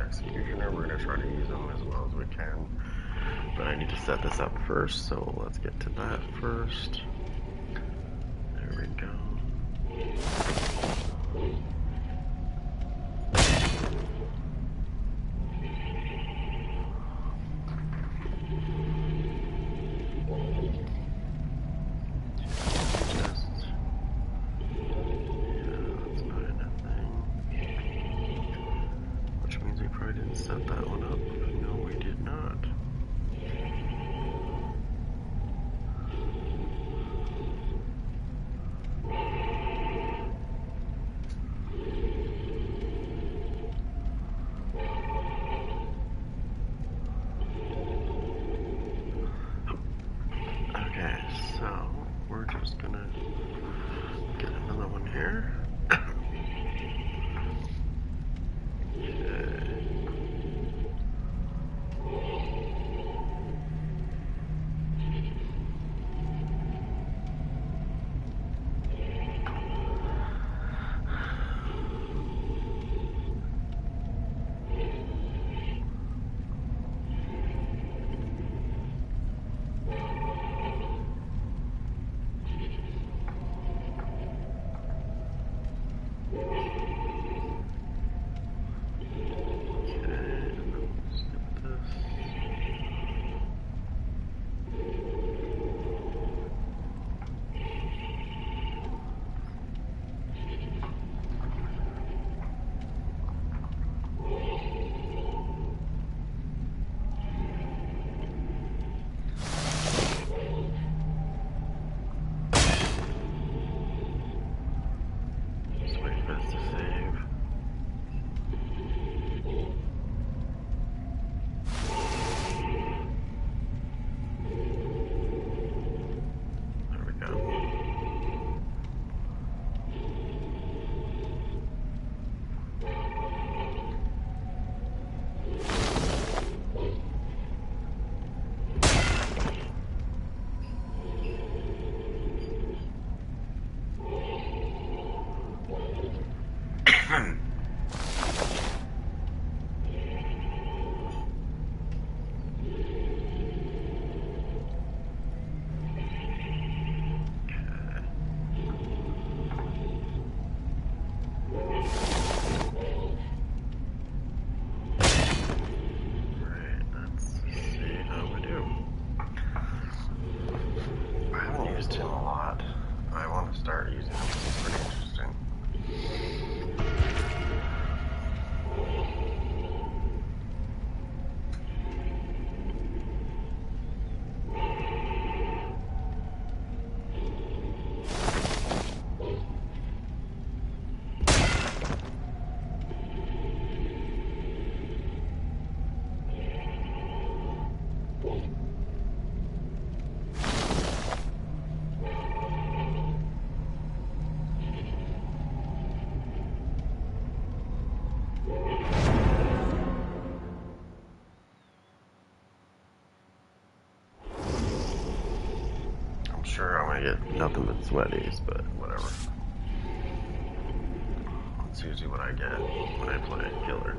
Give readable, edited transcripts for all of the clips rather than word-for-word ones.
executioner. We're going to try to use them as well as we can. But I need to set this up first, so let's get to that first. There we go. Set that one up. No, we did not. Okay, so we're just gonna get another one here. Start using them. It's pretty interesting. Sure, I'm gonna get nothing but sweaties, but whatever. That's usually what I get when I play Killer.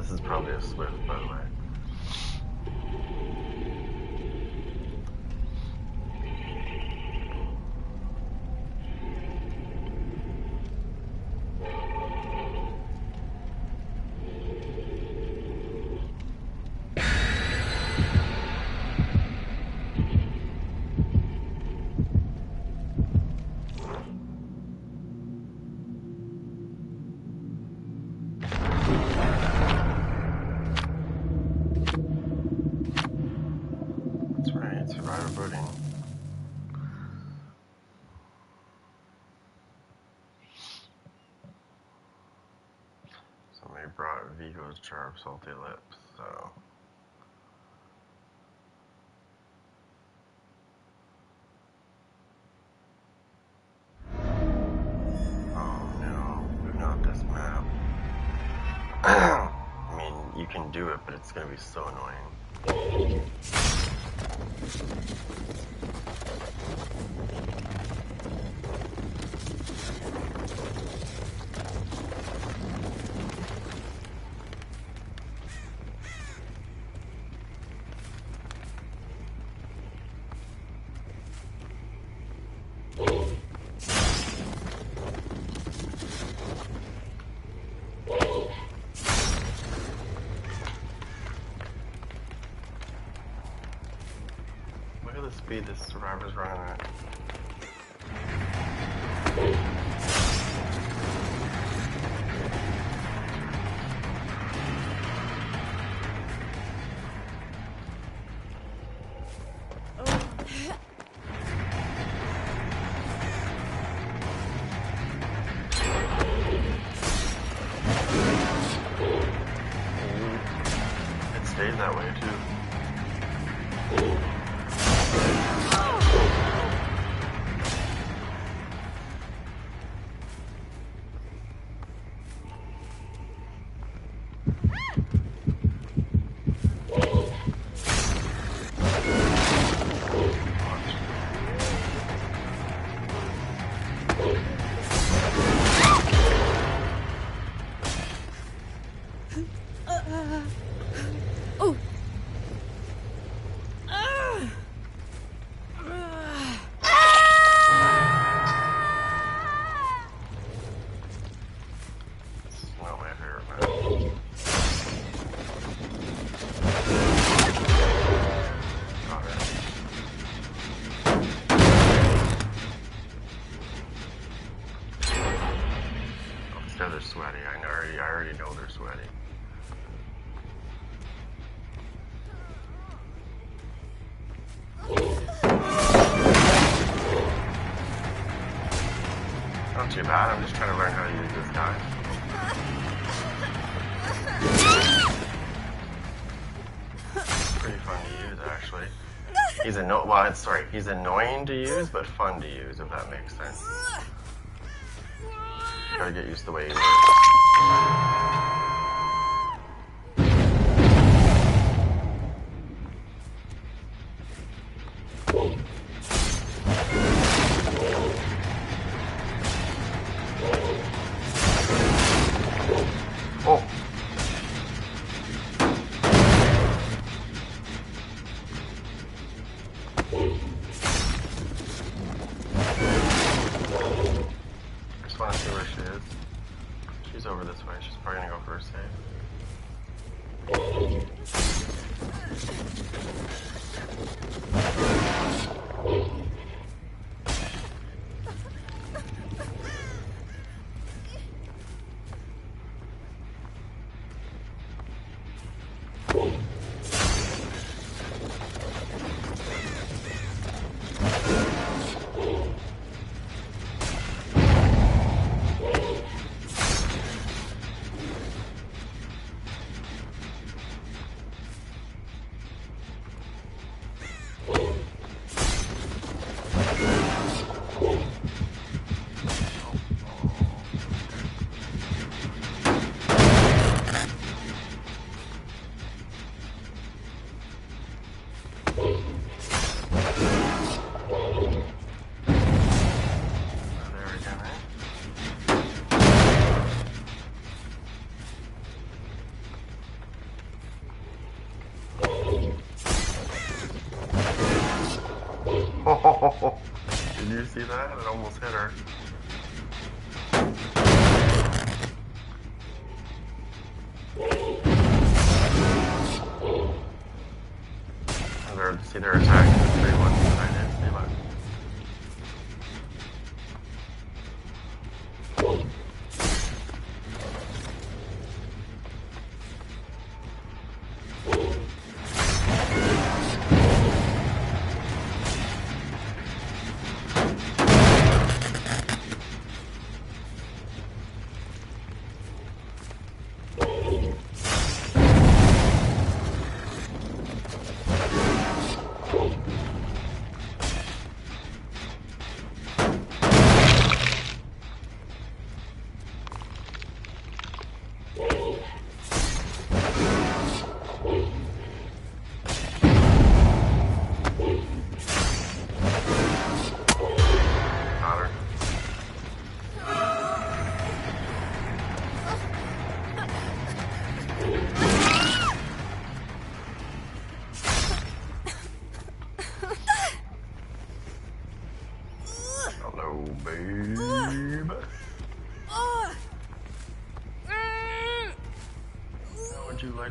This is probably a Swift, by the way. Survivor voting. Somebody brought Vigo's Sharp Salty Lips, so you can do it, but it's gonna be so annoying. Look at the speed this survivor's running at. It stays that way too. Not my favorite map. Got her. Oh, these guys are sweaty. I already know they're sweaty. Not too bad. I'm just trying to learn how to use this guy. Pretty fun to use, actually. He's annoying to use, but fun to use, if that makes sense. Gotta get used to the way he works. Oh! I just want to see where she is. She's over this way. She's probably gonna go for a save. Oh, did you see that? It almost hit her. See their attack? The 3-1 behind it. See what?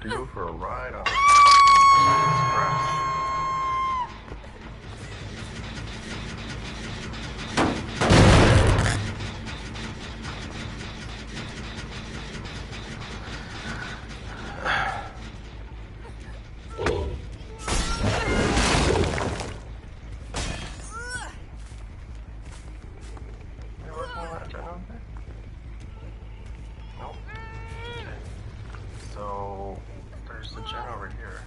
to go for a ride on the express. So, there's the gen over here.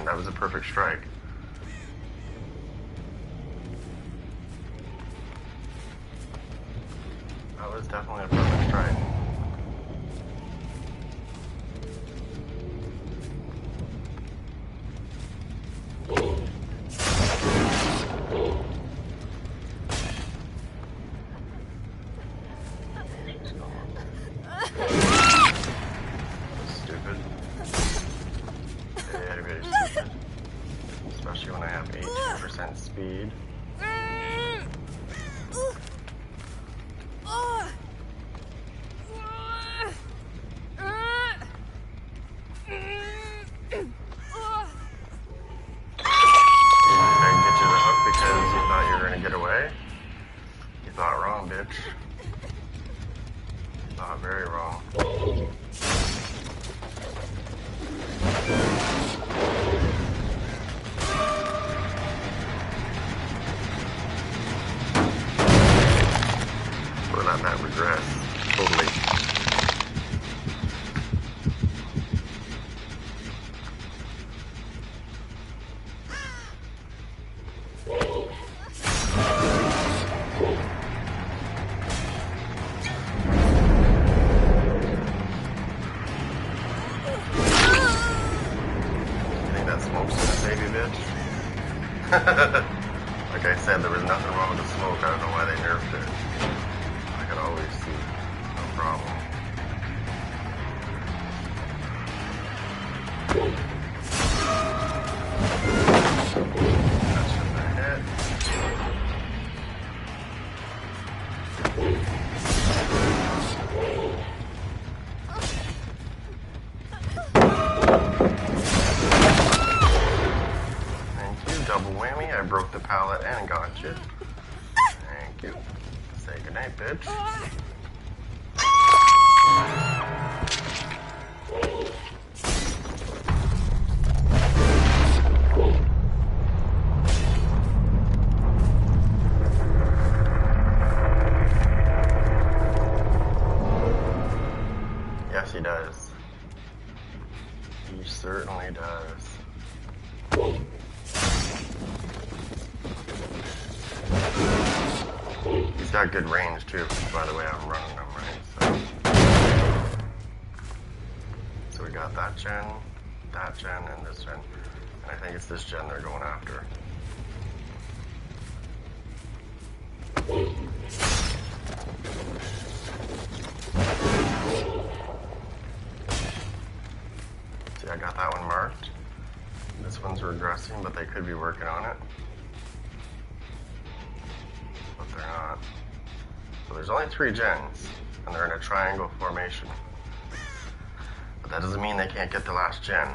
That was a perfect strike. That was definitely a perfect strike. Stupid. Everybody's stupid. Especially when I have 18% speed. Very wrong. We're not that regress. Totally. Like I said, there was nothing wrong with the smoke. I don't know why they nerfed it. I could always see. No problem. That's just a hit. Double whammy, I broke the pallet and got you. Thank you. Say goodnight, bitch. Yes, he does. He certainly does. He's got good range too, by the way I'm running them, right? So we got that gen, and this gen. And I think it's this gen they're going after. See, I got that one marked. This one's regressing, but they could be working on it. But they're not. So there's only 3 gens, and they're in a triangle formation. But that doesn't mean they can't get the last gen.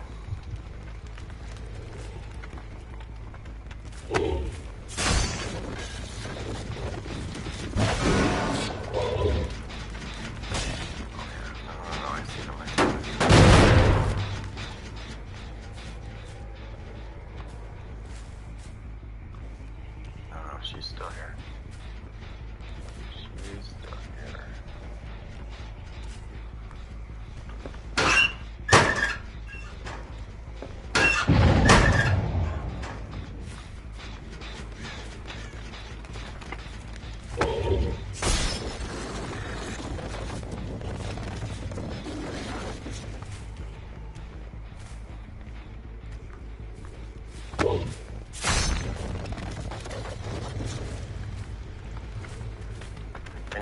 She's still here. She's still here.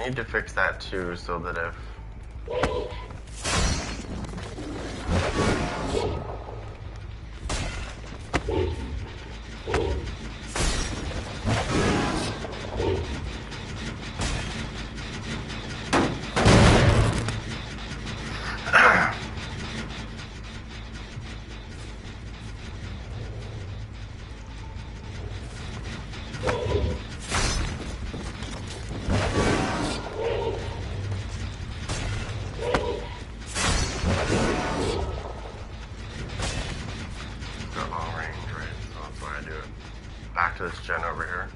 need to fix that too, so that if... got long range, right? So that's why I do it. Back to this gen over here.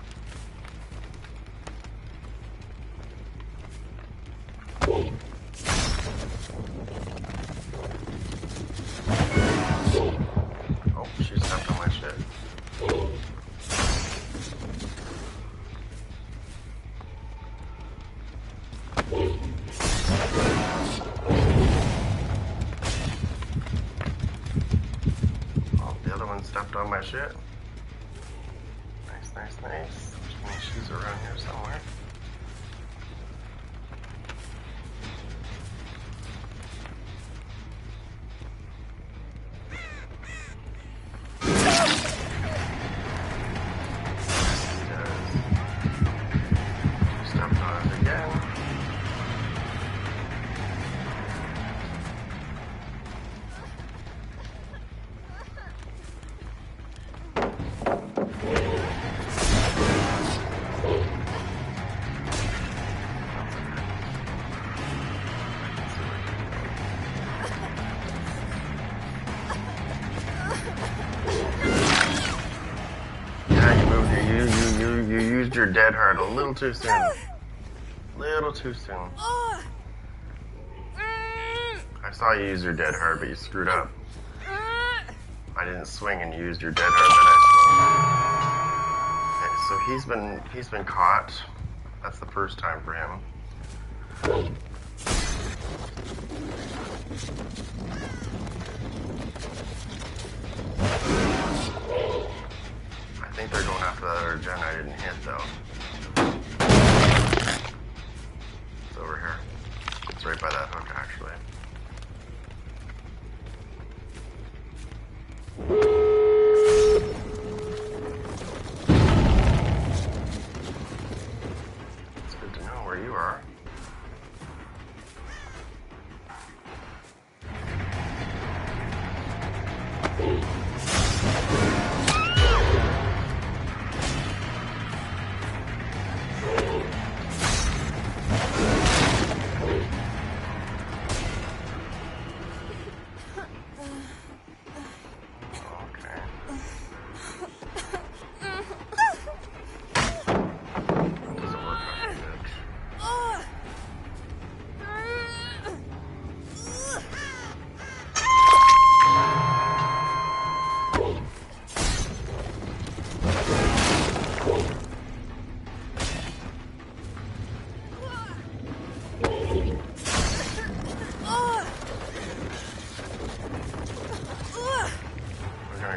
Oh, she stepped on my shit. Oh, the other one stepped on my shit. Nice, nice, nice. Which means she's around here somewhere. Stepped on it again. You used your dead heart a little too soon. Little too soon. I saw you use your dead heart, but you screwed up. I didn't swing and you used your dead heart, then I swung. Okay, so he's been caught. That's the first time for him. I think they're going after that other gen I didn't hit though. It's over here. It's right by that hook actually. It's good to know where you are.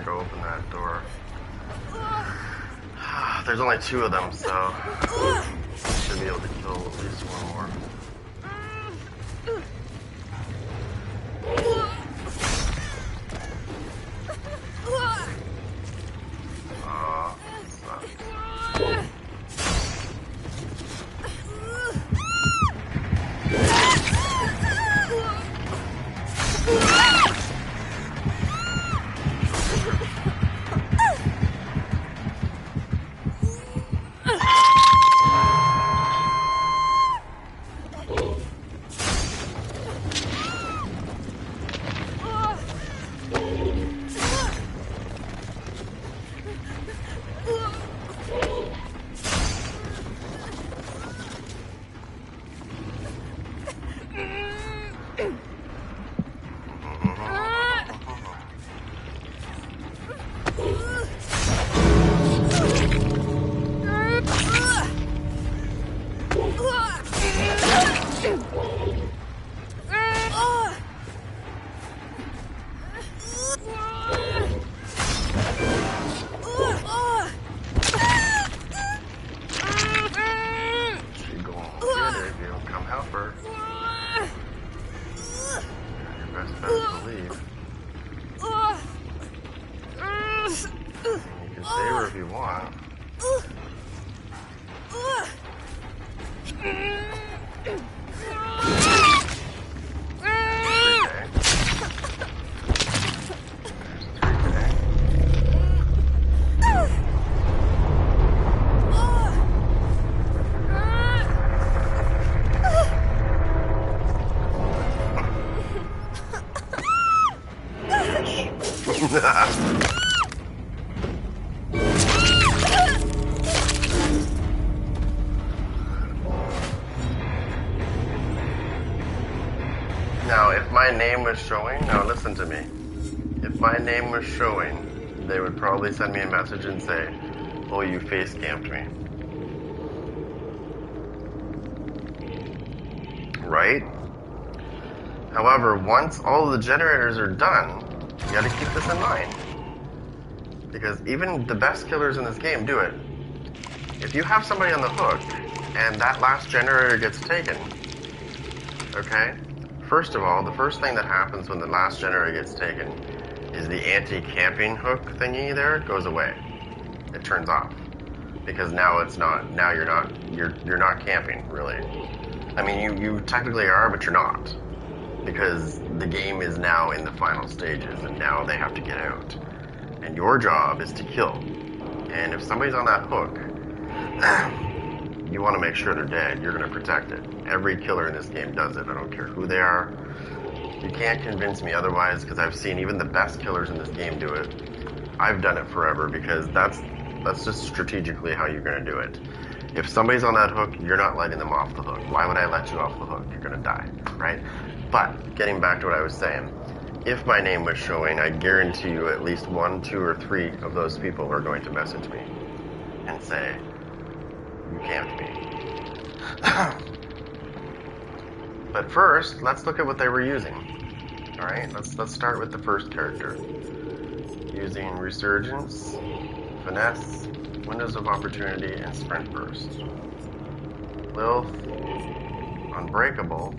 Go open that door. There's only two of them, so should be able to kill at least one more. Now, if my name was showing, now listen to me. If my name was showing, they would probably send me a message and say, "Oh, you face camped me." Right? However, once all of the generators are done, you gotta keep this in mind. Because even the best killers in this game do it. If you have somebody on the hook, and that last generator gets taken, okay? First of all, the first thing that happens when the last generator gets taken is the anti-camping hook thingy there goes away. It turns off. Because now you're not camping, really. I mean, you technically are, but you're not. Because the game is now in the final stages, and now they have to get out. And your job is to kill. And if somebody's on that hook, you want to make sure they're dead. You're going to protect it. Every killer in this game does it. I don't care who they are. You can't convince me otherwise, because I've seen even the best killers in this game do it. I've done it forever, because that's just strategically how you're going to do it. If somebody's on that hook, you're not letting them off the hook. Why would I let you off the hook? You're going to die, right? But, getting back to what I was saying, if my name was showing, I guarantee you at least 1, 2, or 3 of those people are going to message me and say, "You camped me." But first, let's look at what they were using. Alright, let's start with the first character. Using Resurgence, Finesse, Windows of Opportunity, and Sprint Burst. Lilith, Unbreakable,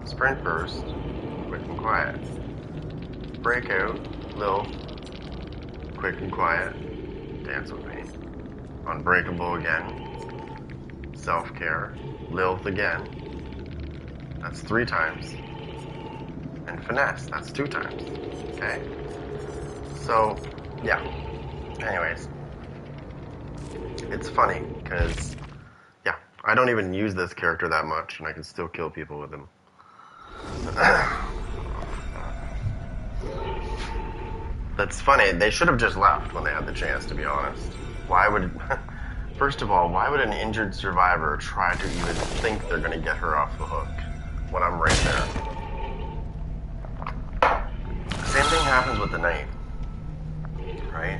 Sprint Burst, Quick and Quiet. Breakout, Lilith, Quick and Quiet, Dance with Me. Unbreakable again, Self-Care, Lilith again, that's 3 times, and Finesse, that's 2 times, okay? So, yeah, anyways, it's funny, because, yeah, I don't even use this character that much, and I can still kill people with him. That's funny. They should have just left when they had the chance, to be honest. Why would... First of all, why would an injured survivor try to even think they're going to get her off the hook when I'm right there? Same thing happens with the knight. Right?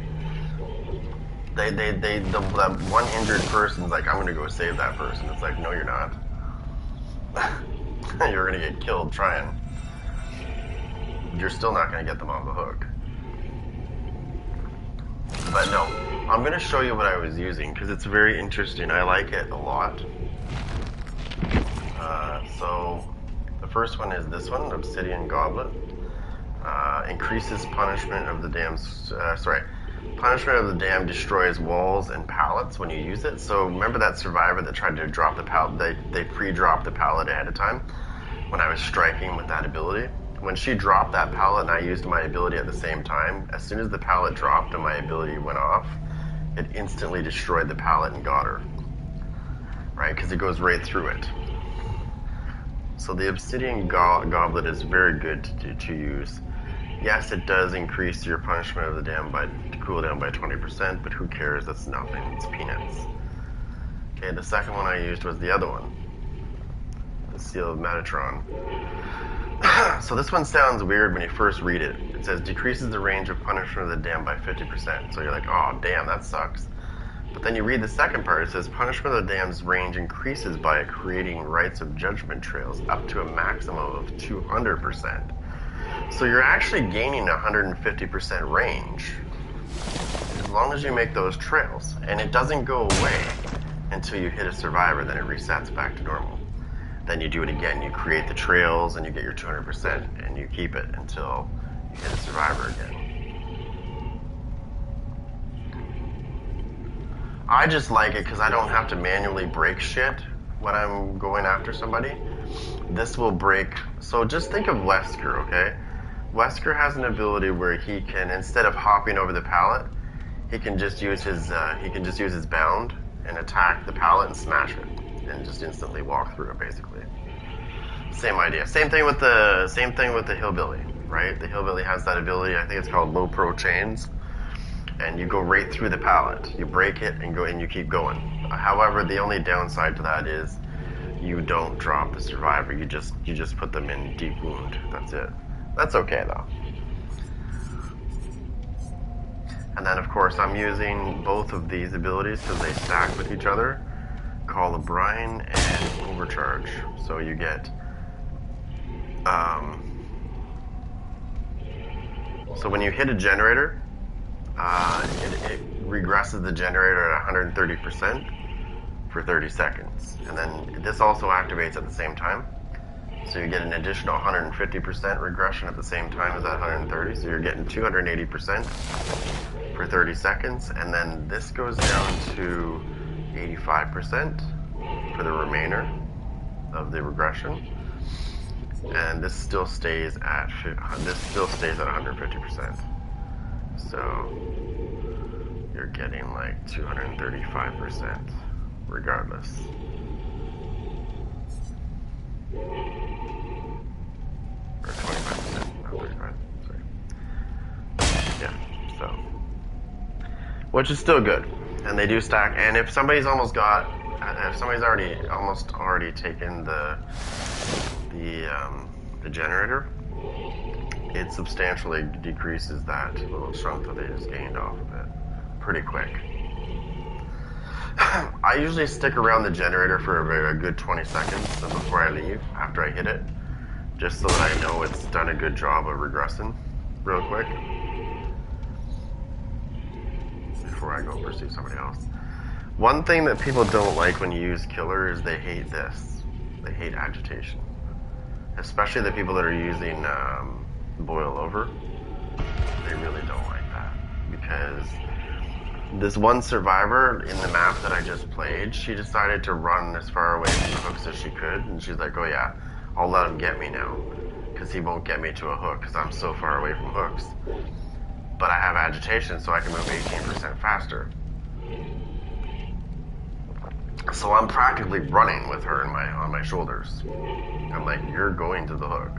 That one injured person's like, "I'm going to go save that person." It's like, no, you're not. You're going to get killed trying. You're still not going to get them off the hook. But no, I'm going to show you what I was using, because it's very interesting. I like it a lot. So, the first one is this one, Obsidian Goblet. Increases punishment of the punishment of the dam destroys walls and pallets when you use it. So, remember that survivor that tried to drop the pallet? They pre-dropped the pallet ahead of time when I was striking with that ability. When she dropped that pallet and I used my ability at the same time, as soon as the pallet dropped and my ability went off, it instantly destroyed the pallet and got her. Right? Because it goes right through it. So the Obsidian Goblet is very good to use. Yes, it does increase your punishment of the dam cooldown by 20%, but who cares? That's nothing. It's peanuts. Okay, the second one I used was the other one. The Seal of Metatron. So this one sounds weird when you first read it. It says decreases the range of punishment of the dam by 50%. So you're like, oh damn, that sucks. But then you read the second part. It says punishment of the dam's range increases by creating rites of judgment trails up to a maximum of 200%. So you're actually gaining 150% range as long as you make those trails. And it doesn't go away until you hit a survivor, then it resets back to normal. Then you do it again. You create the trails and you get your 200% and you keep it until you hit a survivor again. I just like it because I don't have to manually break shit when I'm going after somebody. This will break. So just think of Wesker, okay? Wesker has an ability where he can, instead of hopping over the pallet, he can just use his bound and attack the pallet and smash it. And just instantly walk through it, basically. Same idea. Same thing with the hillbilly, right? The hillbilly has that ability. I think it's called low pro chains, and you go right through the pallet. You break it and you keep going. However, the only downside to that is you don't drop the survivor. You just put them in deep wound. That's it. That's okay though. And then of course I'm using both of these abilities because they stack with each other. Call of Brine and Overcharge. So you get so when you hit a generator, it regresses the generator at 130% for 30 seconds. And then this also activates at the same time. So you get an additional 150% regression at the same time as that 130. So you're getting 280% for 30 seconds. And then this goes down to 85% for the remainder of the regression. And this still stays at 150%. So you're getting like 235% regardless. Or 25%, not 35, sorry. Yeah, so. Which is still good. And they do stack, and if somebody's almost already taken the generator, it substantially decreases that little chunk that they just gained off of it pretty quick. I usually stick around the generator for a good 20 seconds before I leave, after I hit it, just so that I know it's done a good job of regressing real quick before I go pursue somebody else. One thing that people don't like when you use killer is they hate this. They hate agitation. Especially the people that are using boil over. They really don't like that. Because this one survivor in the map that I just played, she decided to run as far away from the hooks as she could. And she's like, oh yeah, I'll let him get me now. Because he won't get me to a hook because I'm so far away from hooks. But I have agitation so I can move 18% faster. So I'm practically running with her on my shoulders. I'm like, you're going to the hook.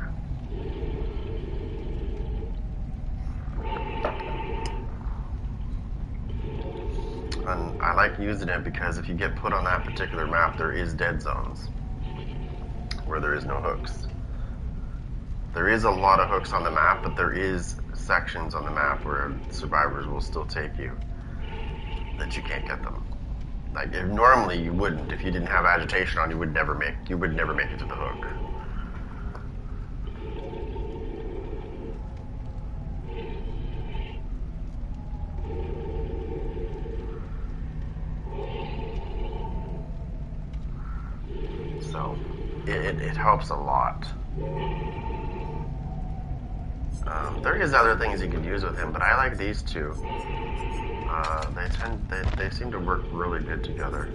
And I like using it because if you get put on that particular map, there is dead zones where there is no hooks. There is a lot of hooks on the map, but there is sections on the map where survivors will still take you that you can't get them. Like, normally you wouldn't. If you didn't have agitation on, you would never make it to the hook. So, it helps a lot. There is other things you can use with him, but I like these two. They seem to work really good together.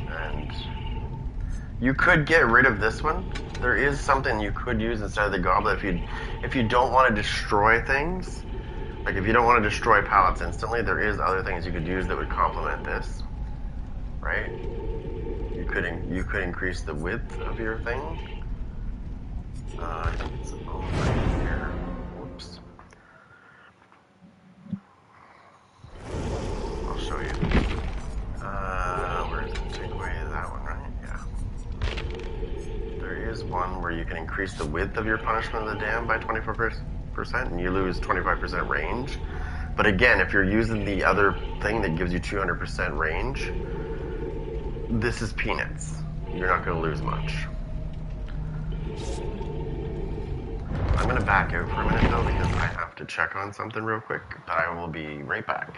And you could get rid of this one. There is something you could use instead of the goblet if you don't want to destroy things. Like if you don't want to destroy pallets instantly, there is other things you could use that would complement this. Right? You could increase the width of your thing. I think it's over here. Whoops. I'll show you. Where is it? Take away that one, right? Yeah. There is one where you can increase the width of your punishment of the dam by 24%, and you lose 25% range. But again, if you're using the other thing that gives you 200% range, this is peanuts. You're not going to lose much. I'm going to back out for a minute though because I have to check on something real quick, but I will be right back.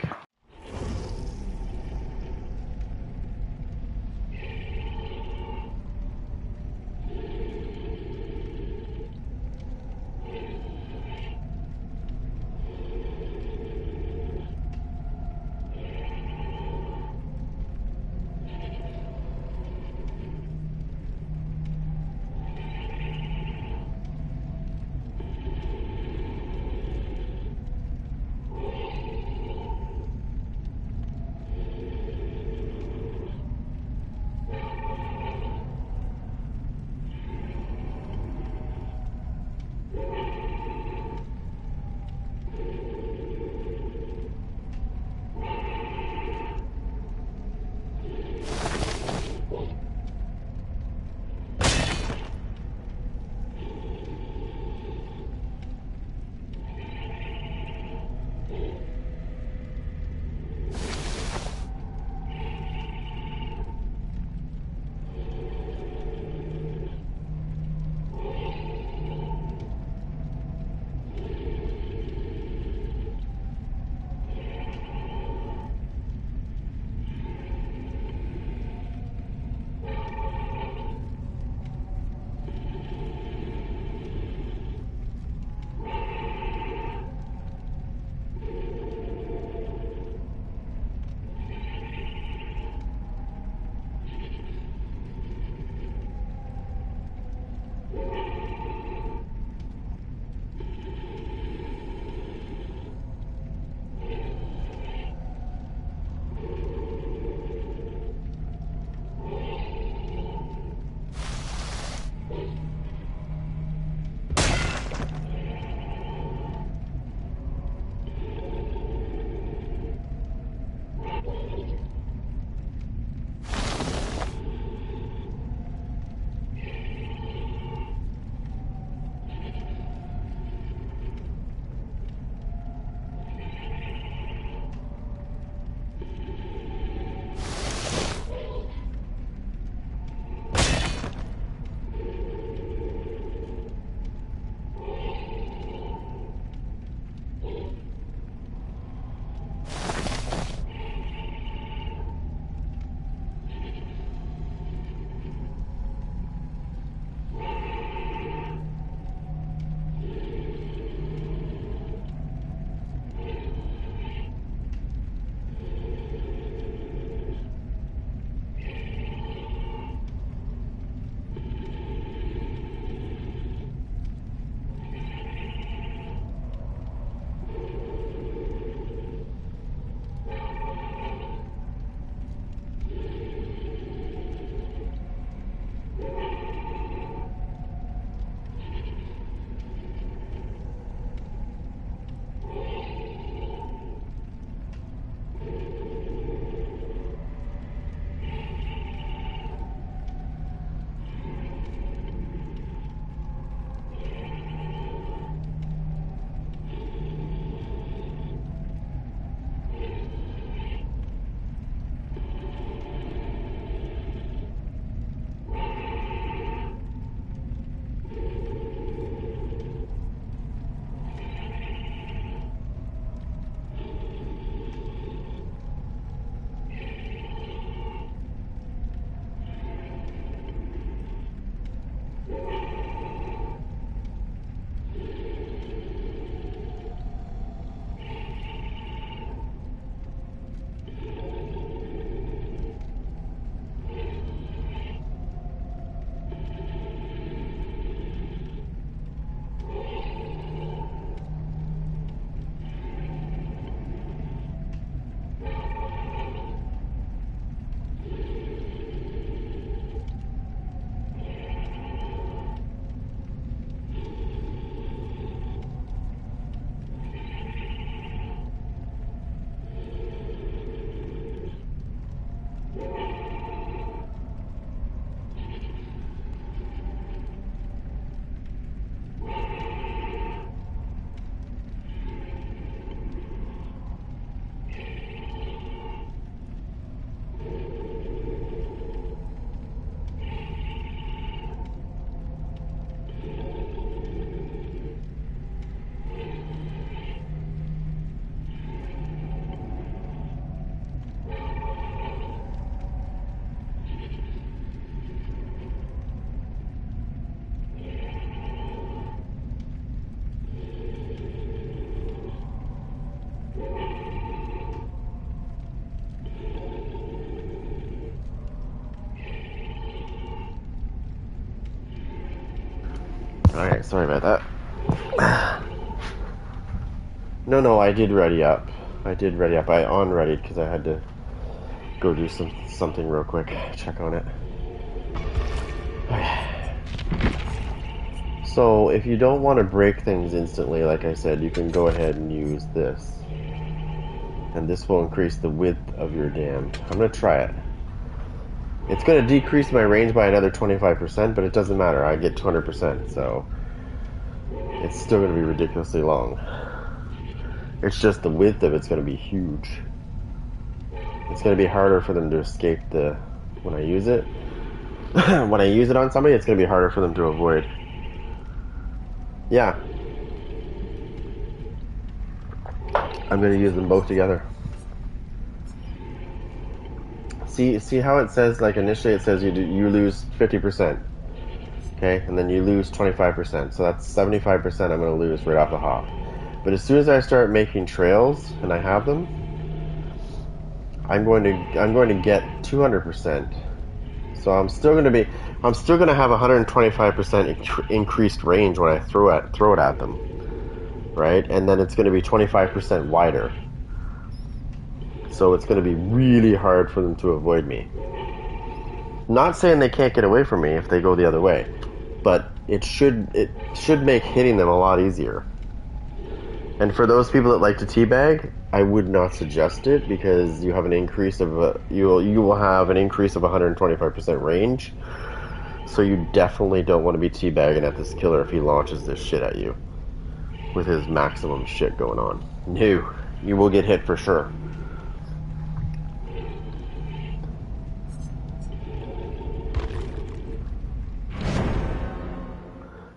Alright, sorry about that. No, I did ready up. I on-readied because I had to go do something real quick. Check on it. So, if you don't want to break things instantly, like I said, you can go ahead and use this. And this will increase the width of your dam. I'm going to try it. It's going to decrease my range by another 25%, but it doesn't matter. I get 200%, so it's still going to be ridiculously long. It's just the width of it's going to be huge. It's going to be harder for them to escape when I use it. When I use it on somebody, it's going to be harder for them to avoid. Yeah. I'm going to use them both together. See how it says, like initially it says you lose 50%. Okay, and then you lose 25%. So that's 75% I'm going to lose right off the hop. But as soon as I start making trails and I have them, I'm going to get 200%. So I'm still going to have 125% increased range when I throw it at them, right? And then it's going to be 25% wider. So it's going to be really hard for them to avoid me. Not saying they can't get away from me if they go the other way, but it should make hitting them a lot easier. And for those people that like to teabag, I would not suggest it because you have an increase of you will have an increase of 125% range. So you definitely don't want to be teabagging at this killer if he launches this shit at you with his maximum shit going on. No, you will get hit for sure.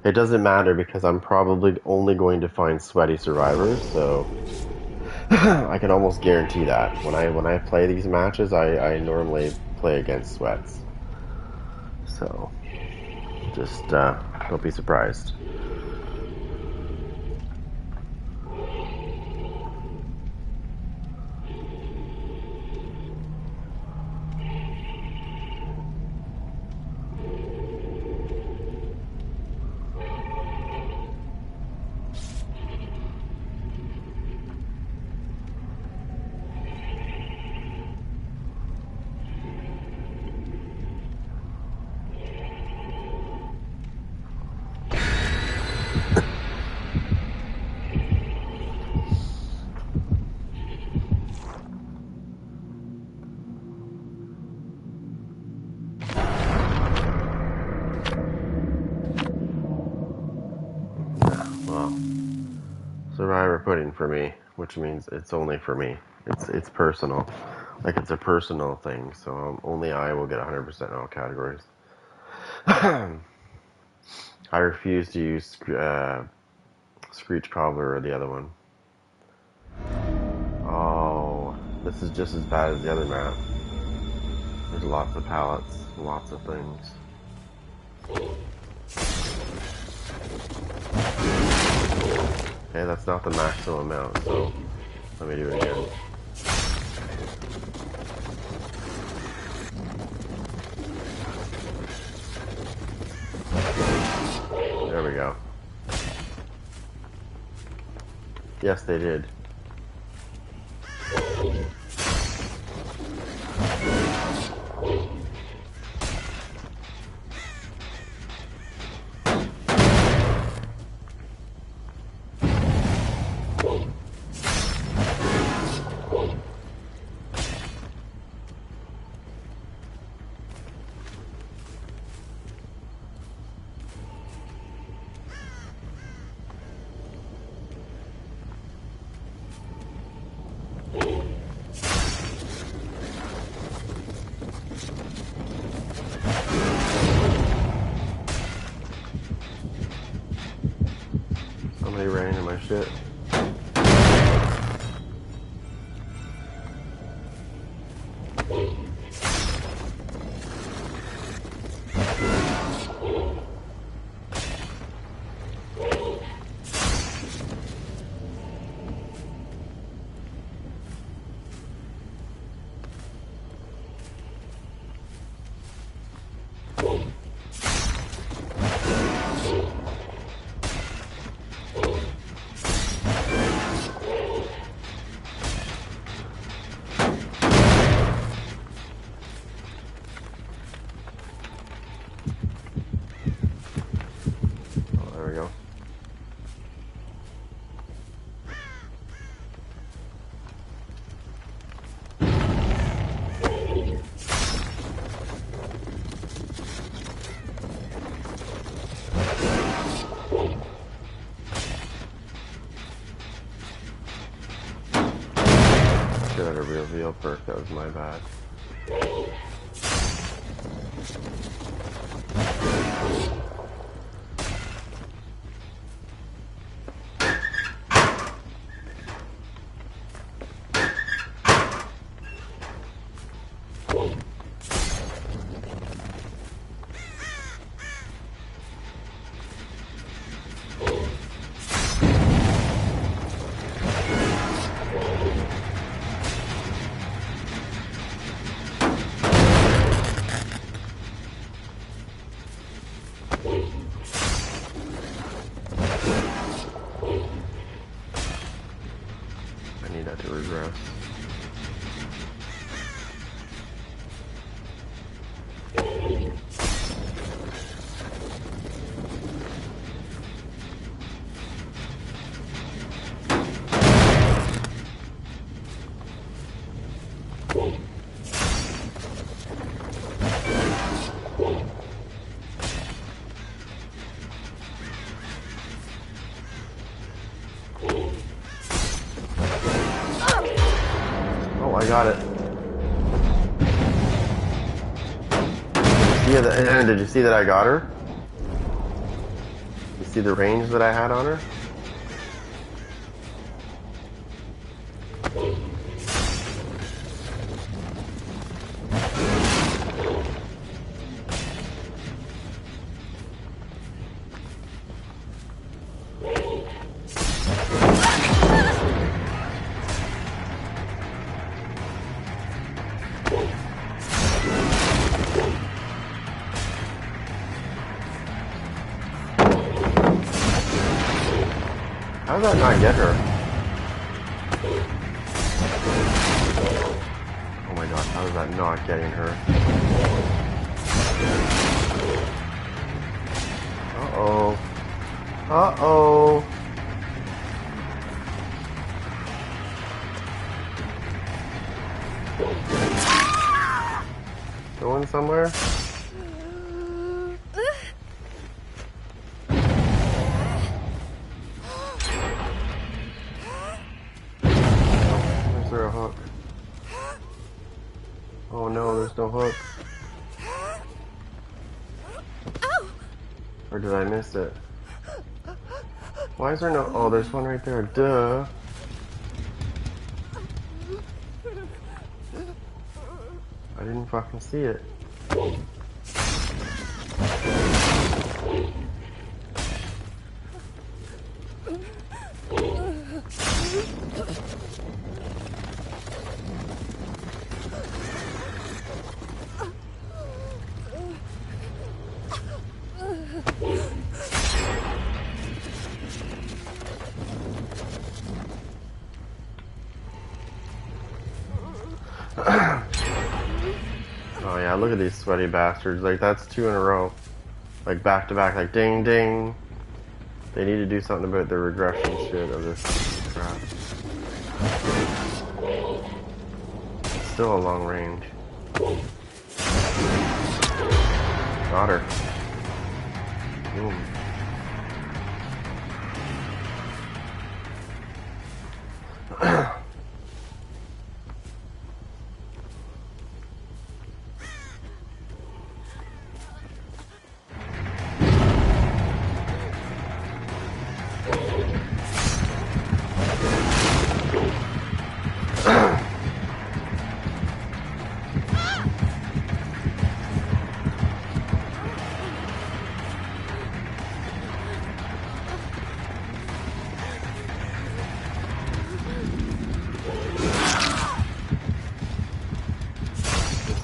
It doesn't matter because I'm probably only going to find sweaty survivors, so I can almost guarantee that. When I play these matches, I normally play against sweats. So, just don't be surprised. Survivor pudding for me, which means it's only for me. It's personal, like it's a personal thing. So only I will get 100% in all categories. I refuse to use Screech Cobbler or the other one. Oh, this is just as bad as the other map. There's lots of pallets, lots of things. Okay, that's not the maximum amount, so let me do it again. There we go. Yes, they did. Somebody ran into my shit. had a reveal perk, that was my bad. I need that to regress. I got it. Did you see that I got her? You see the range that I had on her? How did that not get her? Oh my gosh, how is that not getting her? Uh-oh. Uh-oh. Going somewhere? Is there a hook? Oh no, there's no hook. Or did I miss it? Why is there no... Oh, there's one right there. Duh. I didn't fucking see it. Oh yeah, look at these sweaty bastards. Like, that's 2 in a row. Like, back to back, like, ding ding. They need to do something about the regression shit of this crap. It's still a long range. Got her. Boom.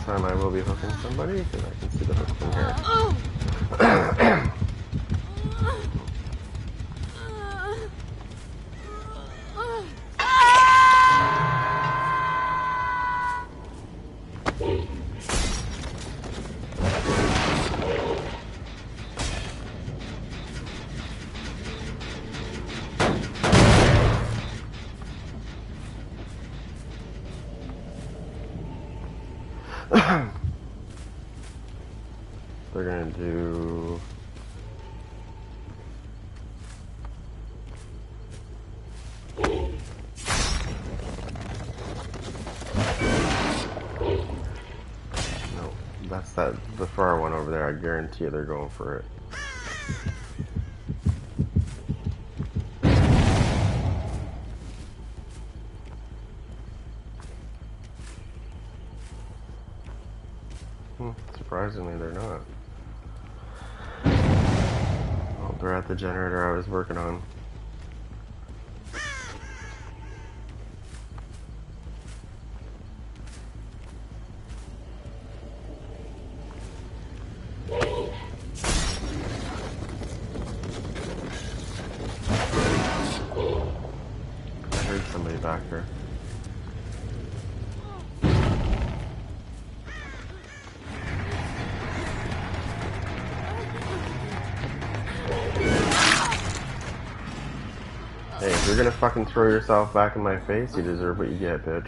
Time I will be hooking somebody because I can see the hook from here. They're gonna do... that the far one over there. I guarantee you they're going for it. Surprisingly, they're not. Oh, they're at the generator I was working on. I heard somebody back there. Hey, if you're gonna fucking throw yourself back in my face, you deserve what you get, bitch.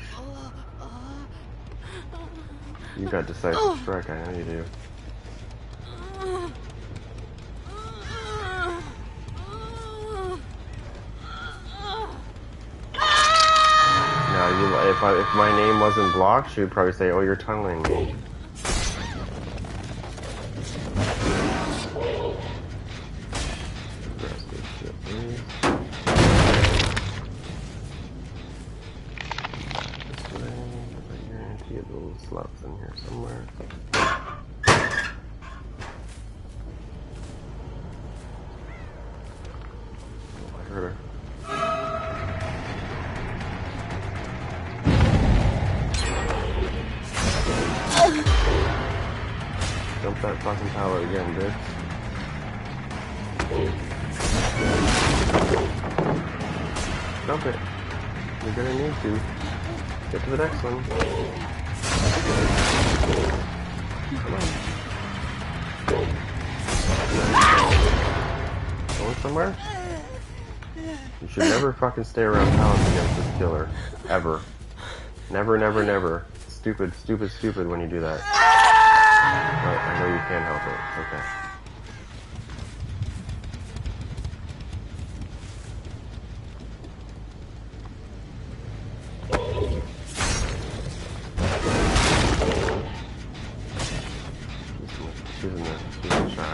You got decisive strike, I know you do. Now, if my name wasn't blocked, she would probably say, "Oh, you're tunneling me." Slots in here somewhere. Oh, I heard her. Dump that fucking pallet again, bitch. Dump it. You're gonna need to. Get to the next one. Come on. Going somewhere? You should never fucking stay around pallets against this killer. Ever. Never, never, never. Stupid, stupid, stupid when you do that. But I know you can't help it. It's okay. She's in the shot.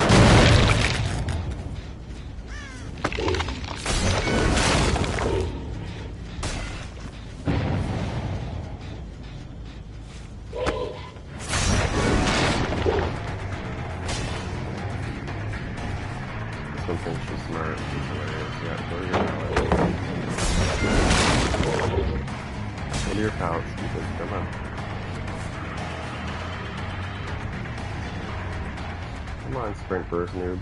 This one thinks she's smart. She's hilarious. Yeah, go to your pallet. Go to your pallet, stupid. Come on. Come on, sprint first, noob.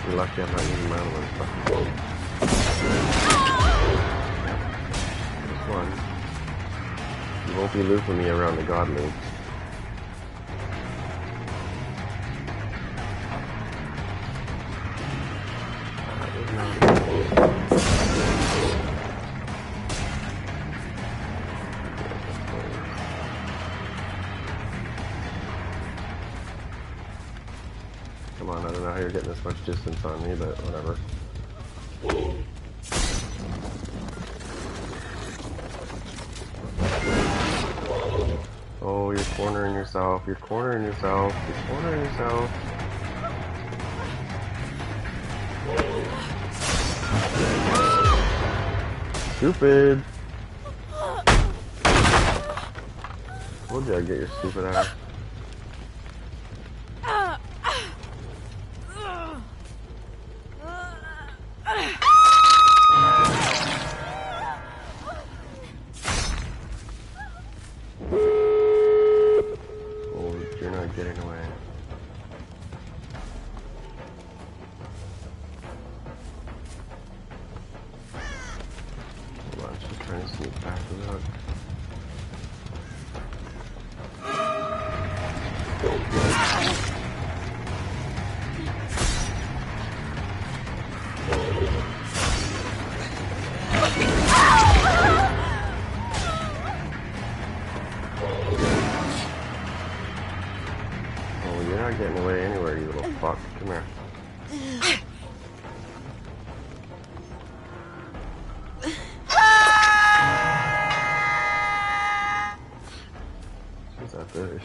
You're lucky I'm not using my other one. Just one. You won't be looping me around the god loop. Come on, I don't know how you're getting this much distance on me, but whatever. Oh, you're cornering yourself, you're cornering yourself, you're cornering yourself. Stupid! Told you I'd get your stupid ass. Getting away. Hold on, she's trying to sneak back to the hook. You're not getting away anywhere, you little fuck. Come here.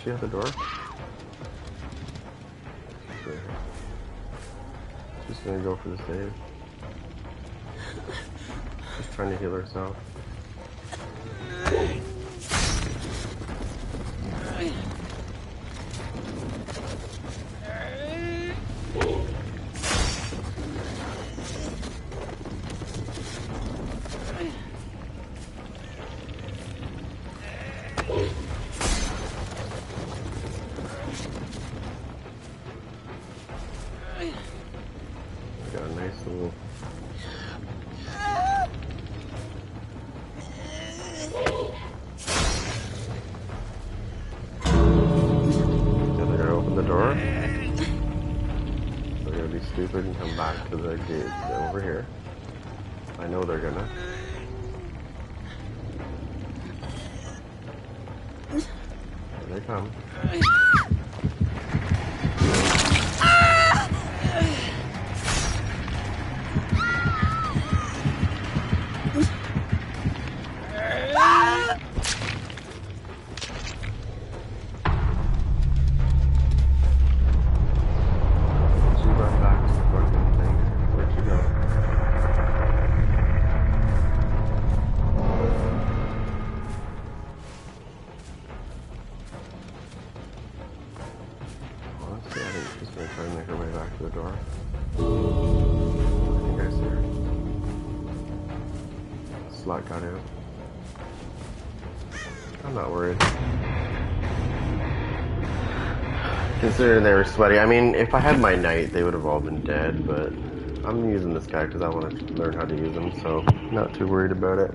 she at the door? She's gonna go for the save. She's trying to heal herself. Got a nice little... They're gonna open the door. They're gonna be stupid and come back to the gate over here. I know they're gonna. Here they come. Got out. I'm not worried. Considering they were sweaty. I mean, if I had my knight, they would have all been dead, but I'm using this guy because I want to learn how to use him, so not too worried about it.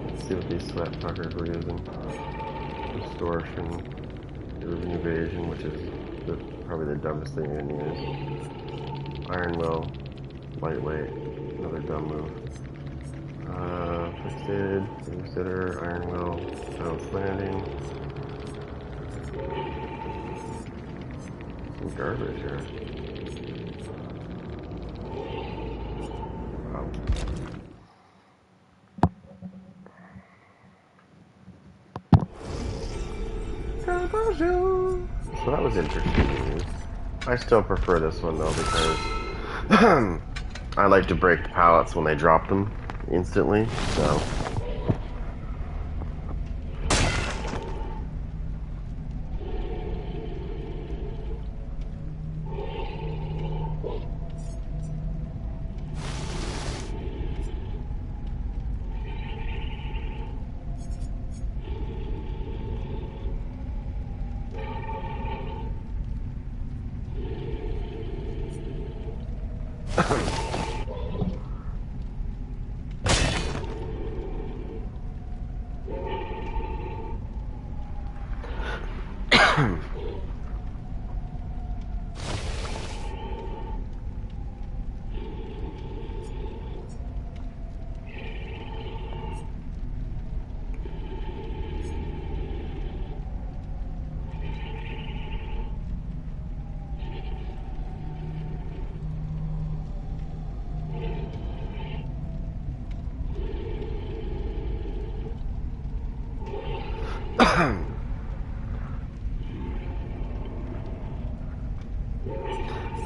Let's see what these sweat fuckers were using. Distortion, evasion, which is probably the dumbest thing you can use. Iron Will, lightweight, another dumb move. Fixated, consider, Iron Will, Balanced Landing. Some garbage here. Wow. So that was interesting. I still prefer this one though because I like to break the pallets when they drop them instantly, so.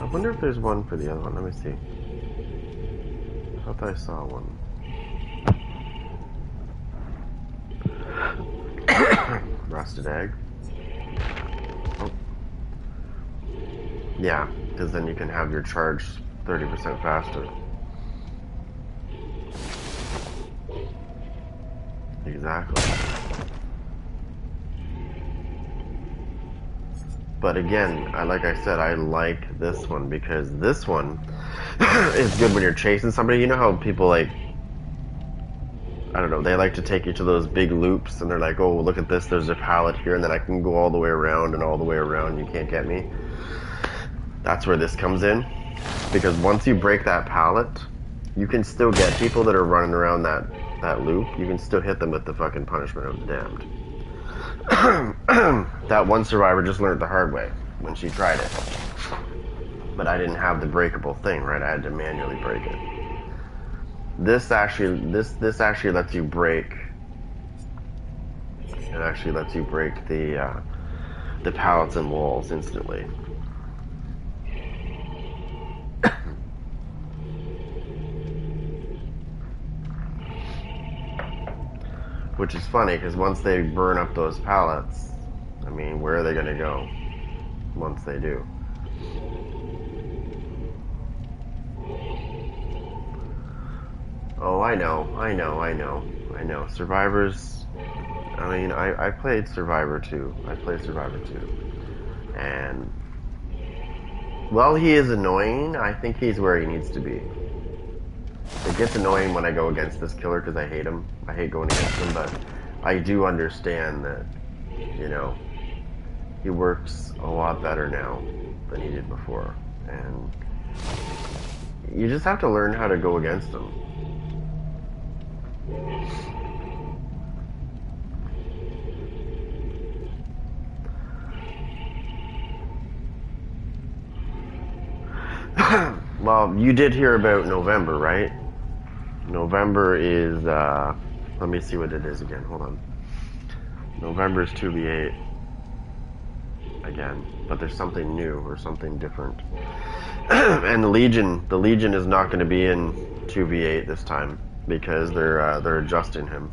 I wonder if there's one for the other one. Let me see. I thought I saw one. Rusted egg. Oh. Yeah, because then you can have your charge 30% faster. Exactly. But again, like I said, I like this one because this one is good when you're chasing somebody. You know how people like, I don't know, they like to take you to those big loops and they're like, oh, look at this, there's a pallet here and then I can go all the way around and all the way around, you can't get me. That's where this comes in. Because once you break that pallet, you can still get people that are running around that loop. You can still hit them with the fucking punishment of the damned. That one survivor just learned the hard way when she tried it. But I didn't have the breakable thing, right? I had to manually break it. This actually lets you break. It actually lets you break the pallets and walls instantly. Which is funny, because once they burn up those pallets, I mean, where are they going to go once they do? Oh, I know. Survivors, I mean, I played Survivor 2. I played Survivor 2. And, while he is annoying, I think he's where he needs to be. It gets annoying when I go against this killer because I hate him. I hate going against him, but I do understand that, you know, he works a lot better now than he did before. And you just have to learn how to go against him. Well, you did hear about November, right? November is, let me see what it is again. Hold on. November is 2v8 again, but there's something new or something different. And the Legion is not going to be in 2v8 this time because they're adjusting him.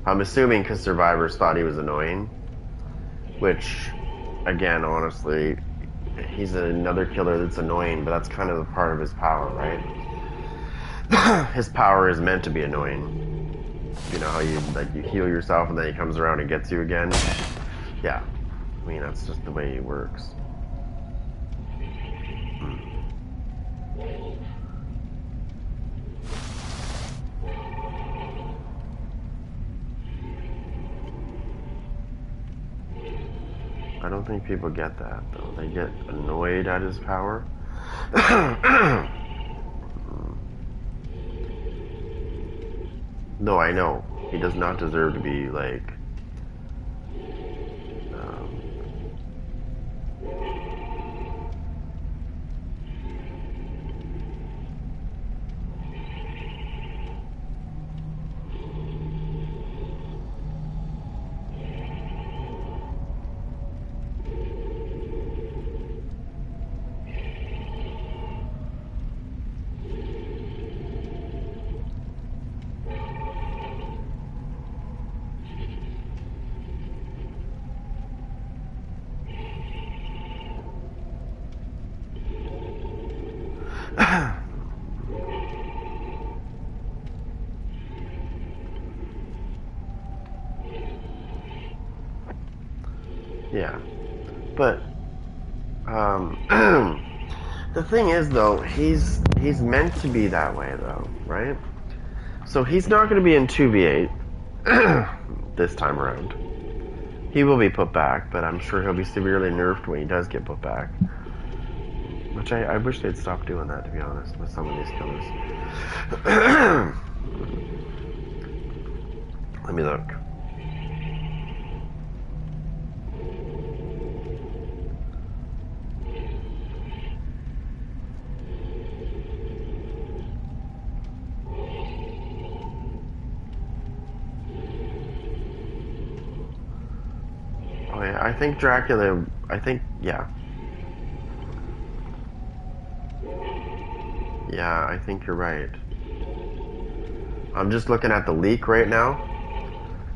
I'm assuming because Survivors thought he was annoying, which, again, honestly, he's another killer that's annoying, but that's kind of a part of his power, right? His power is meant to be annoying. You know how you heal yourself and then he comes around and gets you again? Yeah. I mean, that's just the way he works. I don't think people get that, though. They get annoyed at his power. No, I know. He does not deserve to be, like... Yeah. But, the thing is, though, he's meant to be that way, though, right? So he's not going to be in 2v8 this time around. He will be put back, but I'm sure he'll be severely nerfed when he does get put back. Which I wish they'd stop doing that, to be honest, with some of these killers. Let me look. Oh yeah, I think Dracula, yeah. Yeah, I think you're right. I'm just looking at the leak right now.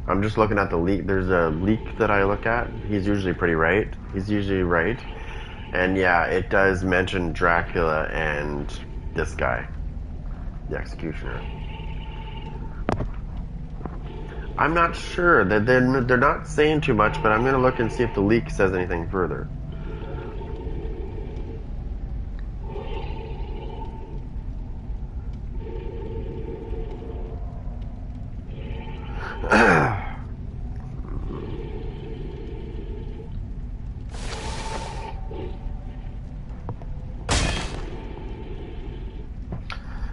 I'm just looking at the leak. There's a leak that I look at. He's usually pretty right. He's usually right. And yeah, it does mention Dracula and this guy, the Executioner. I'm not sure. They're not saying too much, but I'm going to look and see if the leak says anything further.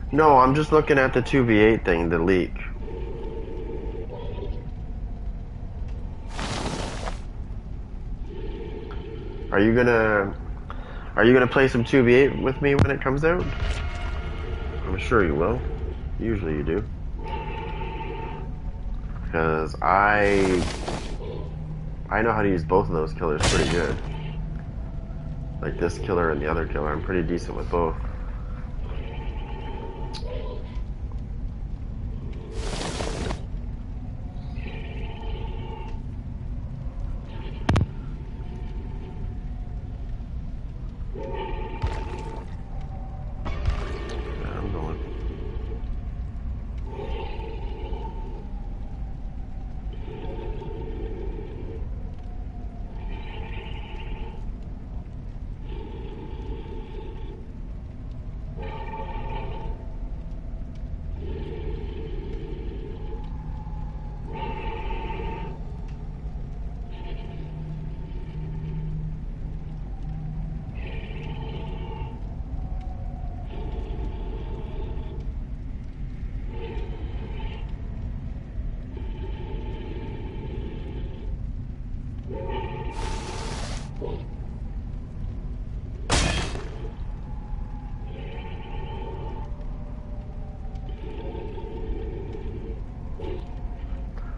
No, I'm just looking at the 2v8 thing, the leak. Are you gonna play some 2v8 with me when it comes out? I'm sure you will. Usually you do. Because I know how to use both of those killers pretty good. Like this killer and the other killer, I'm pretty decent with both.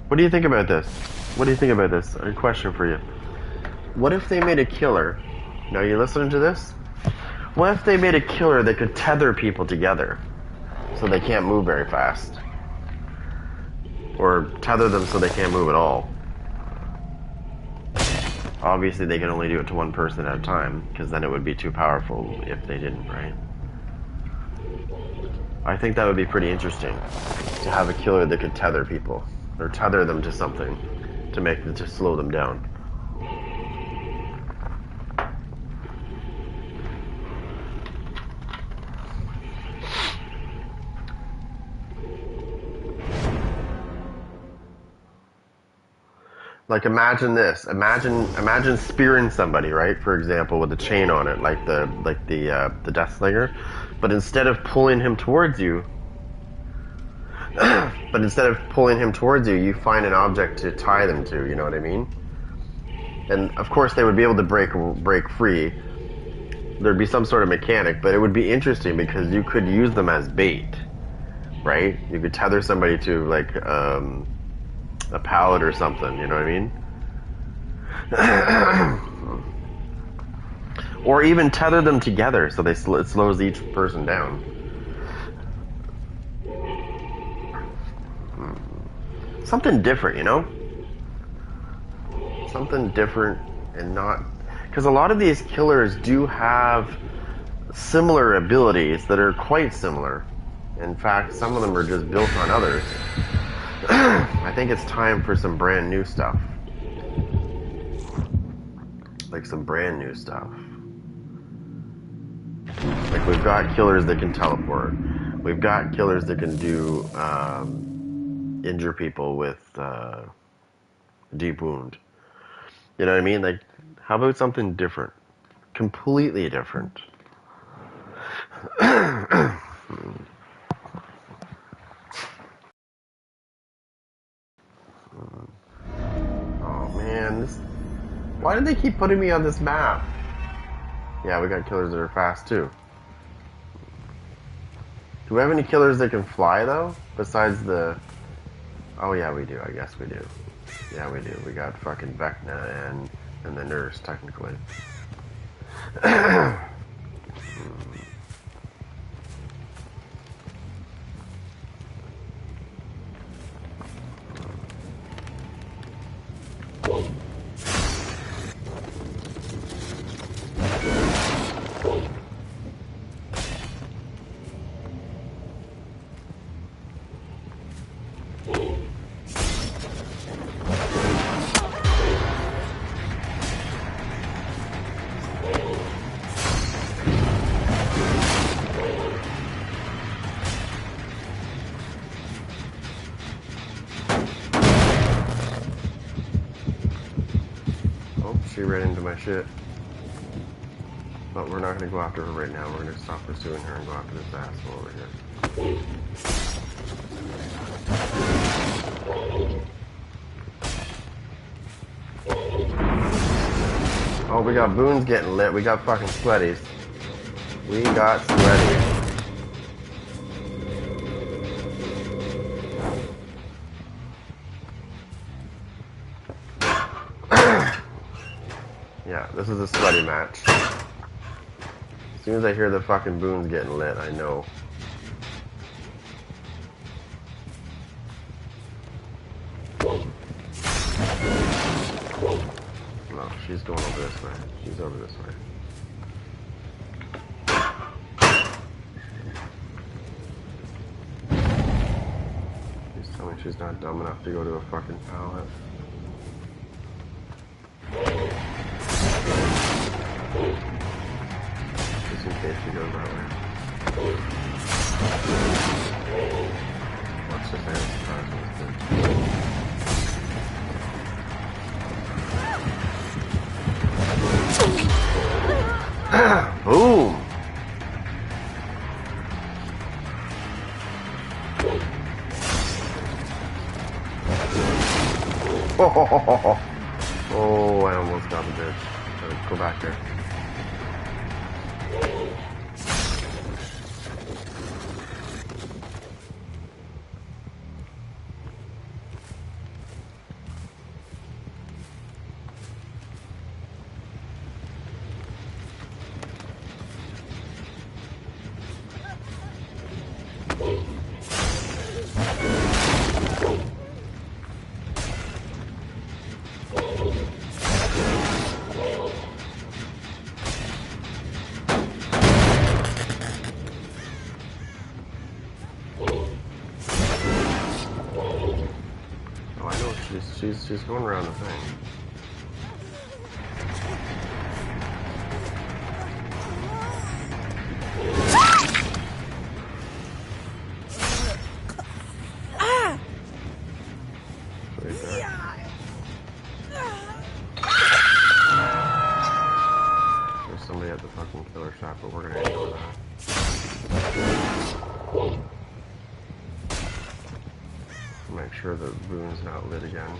What do you think about this? What do you think about this? A question for you. What if they made a killer? Now you listening to this? What if they made a killer that could tether people together so they can't move very fast? Or tether them so they can't move at all? Obviously they can only do it to one person at a time, because then it would be too powerful if they didn't, right? I think that would be pretty interesting, to have a killer that could tether people, or tether them to something to slow them down. Like imagine this. Imagine spearing somebody, right? For example, with a chain on it, like the Deathslinger. But instead of pulling him towards you, you find an object to tie them to. You know what I mean? And of course, they would be able to break free. There'd be some sort of mechanic, but it would be interesting because you could use them as bait, right? You could tether somebody to like a pallet or something, you know what I mean? Or even tether them together so it slows each person down. Something different, you know? Something different and not... Because a lot of these killers do have similar abilities that are quite similar. In fact, some of them are just built on others. I think it's time for some brand new stuff. Like some brand new stuff. Like we've got killers that can teleport. We've got killers that can do injure people with deep wound. You know what I mean? Like, how about something different? Completely different. Oh man, why did they keep putting me on this map? Yeah, we got killers that are fast too. Do we have any killers that can fly though? Besides the... Oh yeah, we do. I guess we do. Yeah, we do. We got fucking Vecna and the nurse, technically. She ran into my shit. But we're not going to go after her right now. We're going to stop pursuing her and go after this asshole over here. Oh, we got Boone's getting lit. We got fucking sweaties. We got sweaties. Yeah, this is a sweaty match. As soon as I hear the fucking boons getting lit, I know. No, she's going over this way. She's over this way. Please tell me she's not dumb enough to go to a fucking pallet. Just in case she goes that way. Let's just say it's surprising. Boom! Oh, I almost got the bitch. Go back there. She's going around the thing. Right there. There's somebody at the fucking killer shop, but we're gonna ignore that. Make sure the room's not lit again.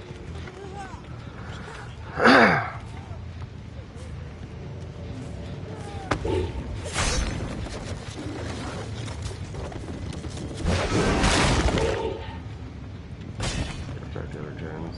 Protect the other gens.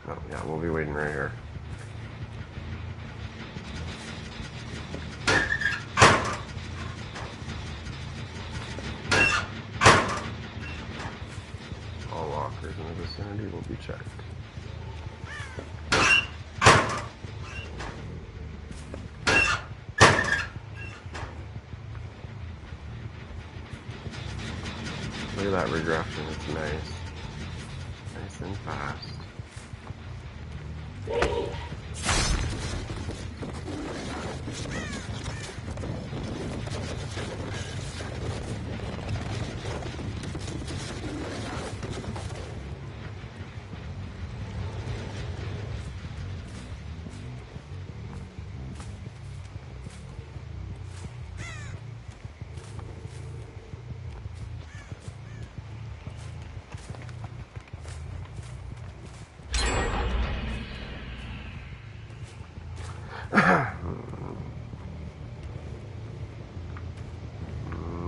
Oh, yeah, we'll be waiting right here. All lockers in the vicinity will be checked. Look at that regression, it's nice. Nice and fast.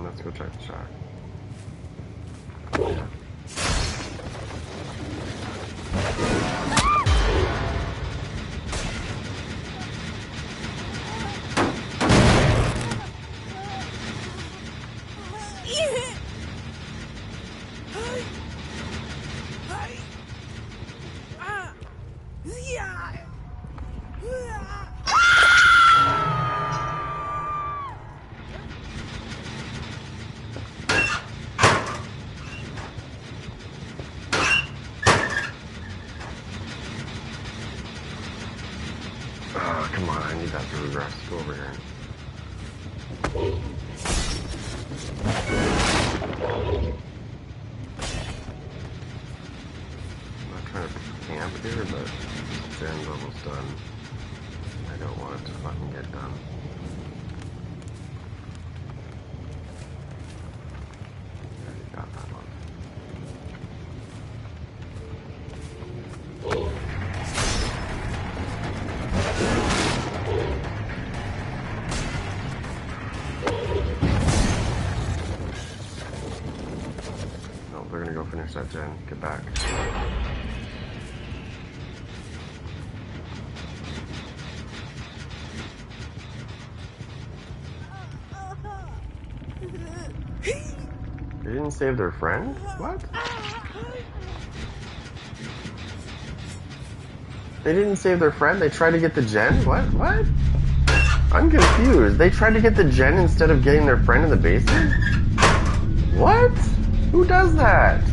Let's go check the shack. Oh, come on, I need that to regress. Go over here. not trying to camp here, but Gen level's done. I don't want it to fucking get done. Already got that one. No, they're gonna go finish that gen. Get back. They didn't save their friend? What? They didn't save their friend? They tried to get the gen? What? What? I'm confused. They tried to get the gen instead of getting their friend in the basement? What? Who does that?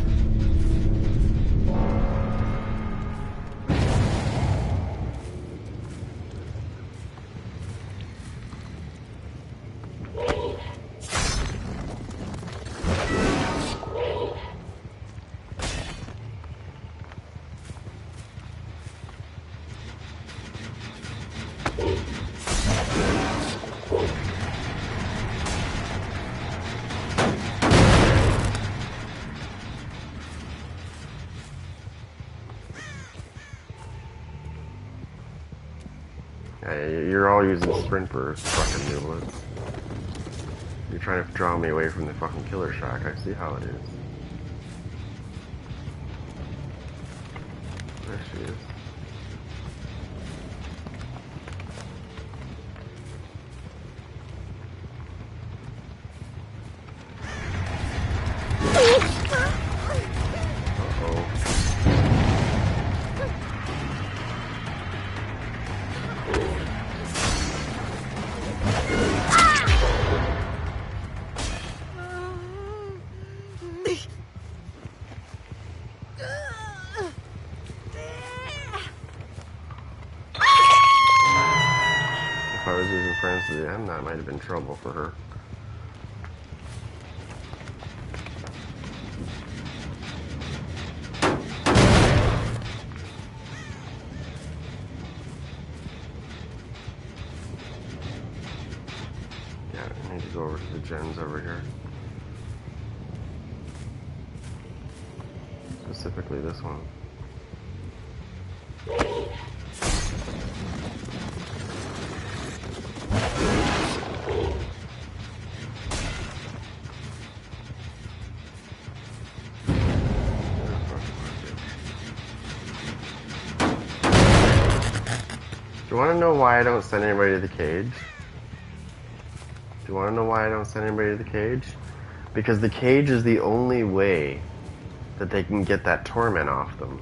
Hey, you're all using sprint burst, fucking nooblets. You're trying to draw me away from the fucking killer shack. I see how it is. There she is. If I was using friends to the end, that might have been trouble for her. Yeah, I need to go over to the gens over here. Specifically this one. Do you want to know why I don't send anybody to the cage? Do you want to know why I don't send anybody to the cage? Because the cage is the only way that they can get that torment off them.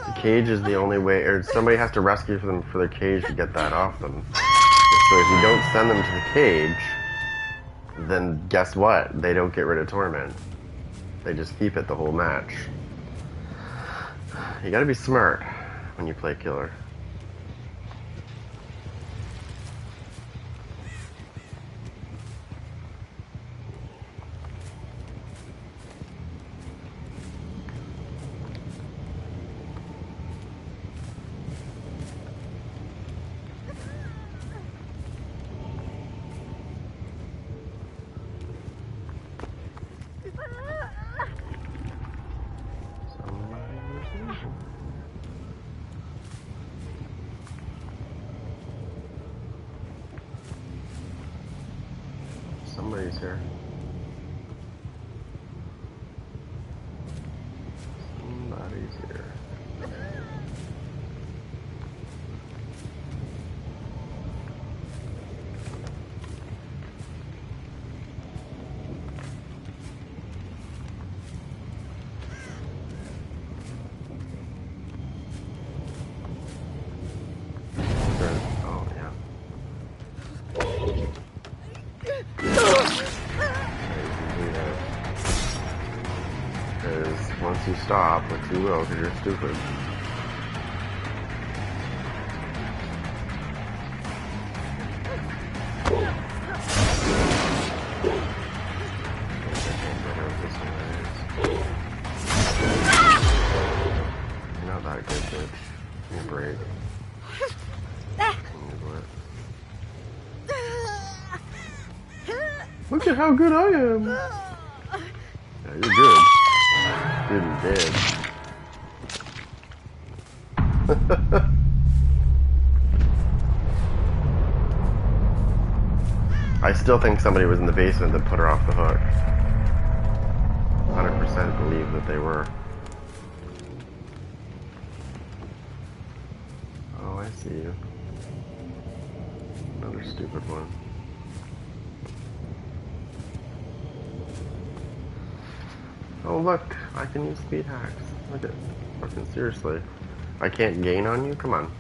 The cage is the only way, or somebody has to rescue them for their cage to get that off them. So if you don't send them to the cage, then guess what? They don't get rid of torment. They just keep it the whole match. You gotta be smart when you play killer. Somebody's here. Somebody's here. Oh, yeah. stop, which you will because you're stupid. You're not that good, bitch. Give me a break. Look at how good I am. Yeah, you're good. Good and dead. I still think somebody was in the basement that put her off the hook. 100% believe that they were. Oh, I see you. Another stupid one. Oh look, I can use speed hacks. Look at, fucking seriously. I can't gain on you? Come on.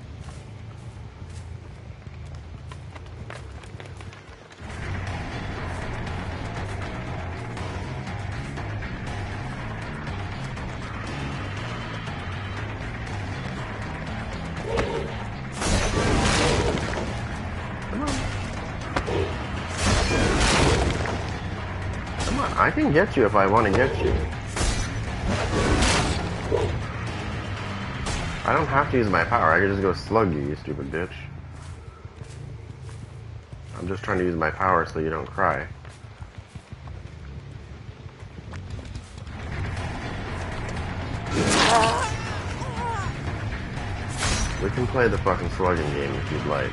I can get you if I want to get you. I don't have to use my power. I can just go slug you, you stupid bitch. I'm just trying to use my power so you don't cry. We can play the fucking slugging game if you'd like.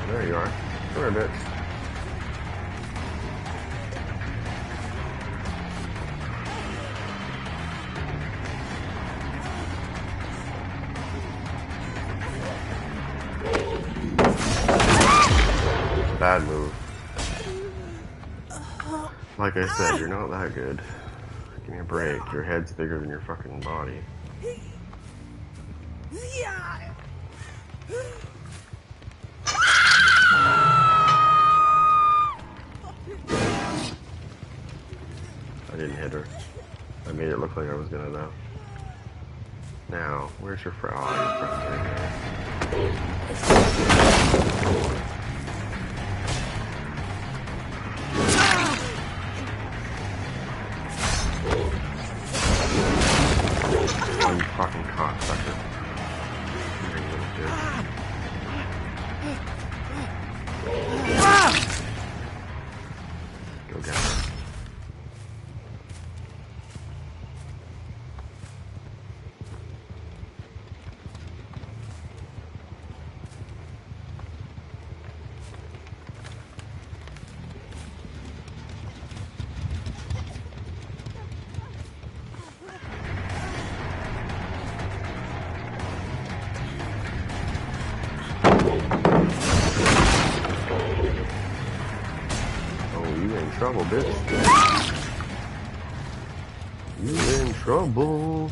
There you are. Come here, bitch. Bad move. Like I said, you're not that good. Give me a break. Your head's bigger than your fucking body. I didn't hit her. I made it look like I was gonna though. Now, where's your friend? Oh, your friend's right there. You fucking cocksucker. You little bitch. Go get her. Trouble, bitch. You in trouble.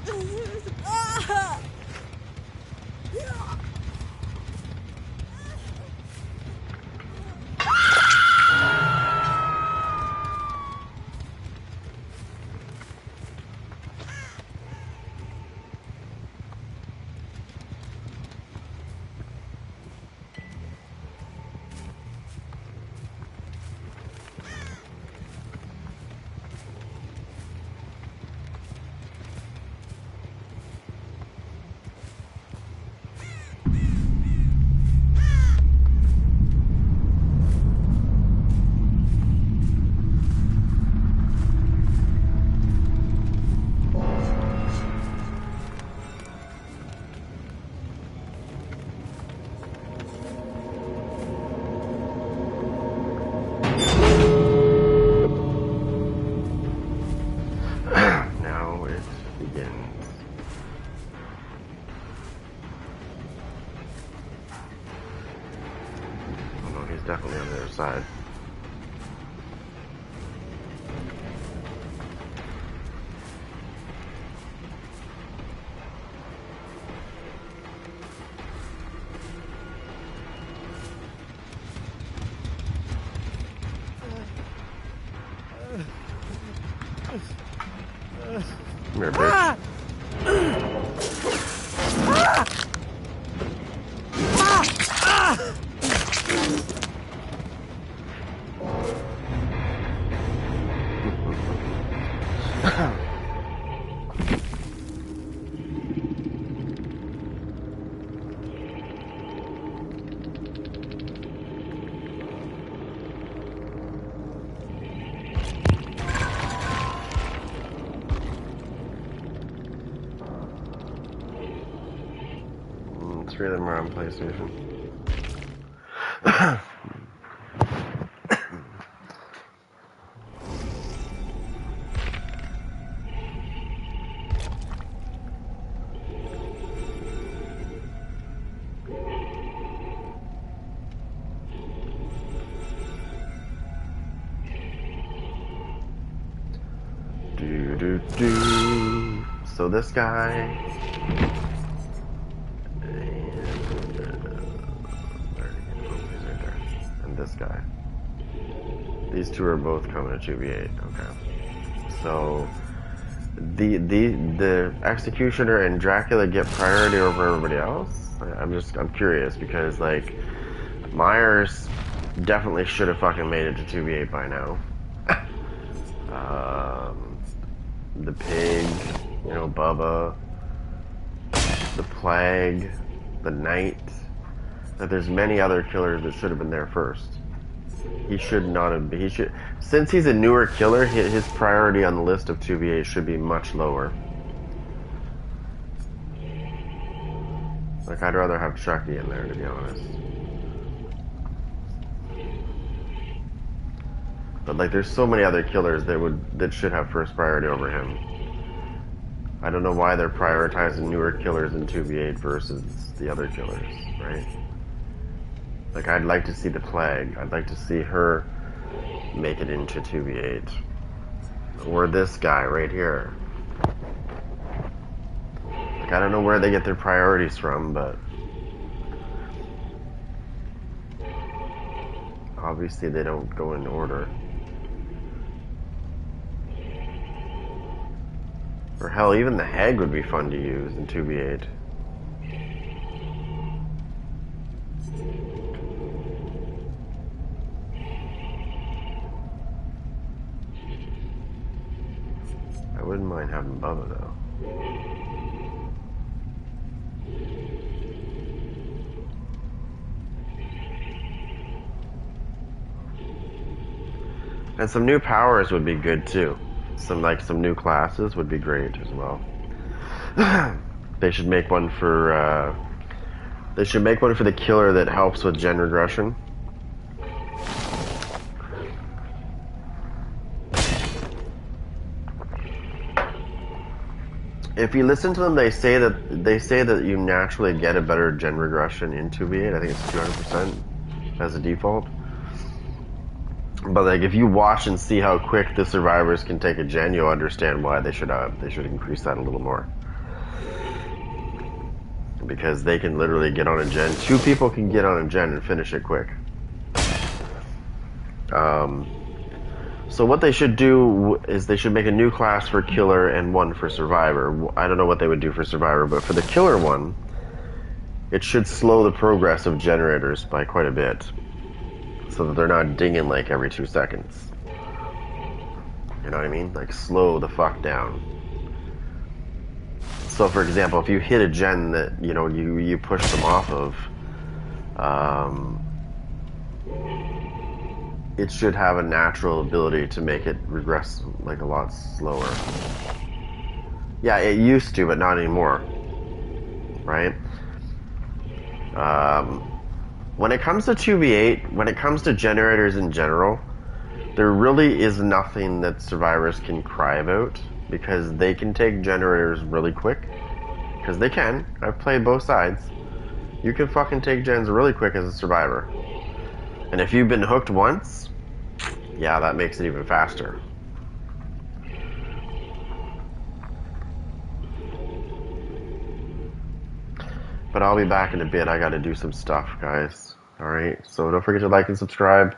Come here, bitch. Three of them are on PlayStation. So this guy. This guy. These two are both coming to 2v8. Okay. So the Executioner and Dracula get priority over everybody else? I'm curious because like Myers definitely should have fucking made it to 2v8 by now. The Pig, you know, Bubba, the Plague, the Knight. That there's many other killers that should have been there first. He should not have been. He should, since he's a newer killer, his priority on the list of 2v8 should be much lower. Like, I'd rather have Chucky in there, to be honest. But like, there's so many other killers that should have first priority over him. I don't know why they're prioritizing newer killers in 2v8 versus the other killers, right? Like, I'd like to see the Plague. I'd like to see her make it into 2v8. Or this guy right here. Like, I don't know where they get their priorities from, but obviously they don't go in order. Or hell, even the Hag would be fun to use in 2v8. I wouldn't mind having Bubba though. And some new powers would be good too. Some new classes would be great as well. They should make one for the killer that helps with gen regression. If you listen to them, they say that you naturally get a better gen regression in 2v8. I think it's 200% as a default. But like, if you watch and see how quick the survivors can take a gen, you'll understand why they should increase that a little more. Because they can literally get on a gen. 2 people can get on a gen and finish it quick. So what they should do is they should make a new class for killer and one for survivor. I don't know what they would do for survivor, but for the killer one, it should slow the progress of generators by quite a bit. So that they're not dinging like every 2 seconds. You know what I mean? Like, slow the fuck down. So for example, if you hit a gen that, you know, you push them off of, it should have a natural ability to make it regress like a lot slower. Yeah, it used to, but not anymore. Right? When it comes to 2v8, when it comes to generators in general, there really is nothing that survivors can cry about, because they can take generators really quick. Because they can. I've played both sides. You can fucking take gens really quick as a survivor. And if you've been hooked once, yeah, that makes it even faster. But I'll be back in a bit. I gotta do some stuff, guys. Alright, so don't forget to like and subscribe.